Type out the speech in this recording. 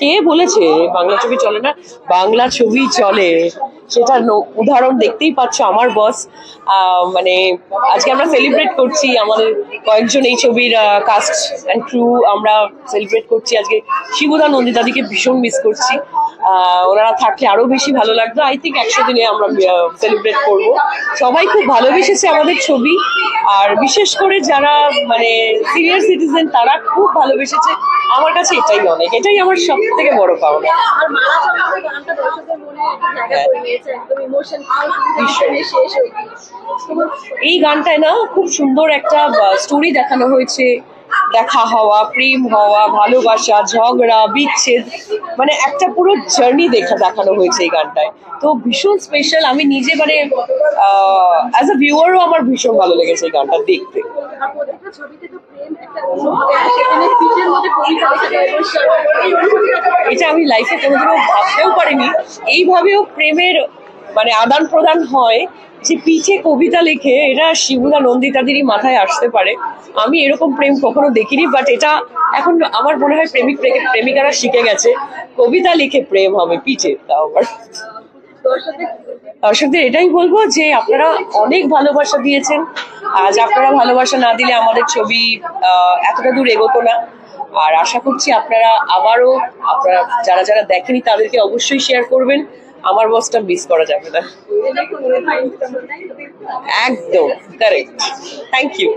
কে বলেছে বাংলা ছবি চলে না? বাংলা ছবি চলে, সেটা উদাহরণ দেখতেই পাচ্ছ। আমার বস মানে আজকে আমরা সেলিব্রেট করছি, আমাদের কয়েকজন এই ছবির কাস্ট অ্যান্ড ক্রু আমরা সেলিব্রেট করছি আজকে। শিবুদা নন্দিতাদিকে ভীষণ মিস করছি, ওনারা থাকলে আরো বেশি ভালো লাগতো। আই থিঙ্ক 100 দিনে আমরা সেলিব্রেট করব। সবাই খুব ভালোবেসেছে আমাদের ছবি, আর বিশেষ করে যারা মানে সিনিয়র সিটিজেন তারা খুব ভালোবেসেছে। আমার কাছে এটাই অনেক, এটাই আমার সব থেকে বড় পাওনা। এই গানটায় না খুব সুন্দর একটা স্টোরি দেখানো হয়েছে, দেখা হওয়া, প্রেম হওয়া, ভালোবাসা, ঝগড়া, বিচ্ছেদ, মানে একটা পুরো জার্নি দেখানো হয়েছে এই গানটায়। তো ভীষণ স্পেশাল। আমি নিজে মানে অ্যাজ আ ভিউয়ারও আমার ভীষণ ভালো লেগেছে এই গানটা দেখতে। এটা আমি লাইফে কোনোদিনও ভাবতেও পারিনি এইভাবেও প্রেমের মানে আদান প্রদান হয়, যে পিঠে কবিতা লিখে। এটা শিবুদা নন্দিতাদেরই মাথায় আসতে পারে। আমি এরকম প্রেম কখনো দেখিনি, বাট এটা এখন আমার মনে হয় প্রেমিকারা শিখে গেছে, কবিতা লিখে প্রেম হবে পিঠে। তাও আবার দর্শকদের এটাই বলবো যে আপনারা অনেক ভালোবাসা দিয়েছেন, আজ আপনারা ভালোবাসা না দিলে আমাদের ছবি এতটা দূর এগোতো না। আর আশা করছি আপনারা আবারও, আপনারা যারা যারা দেখেনি তাদেরকে অবশ্যই শেয়ার করবেন। আমার বসটা মিস করা যাবে না। একদম কারেক্ট। Thank you.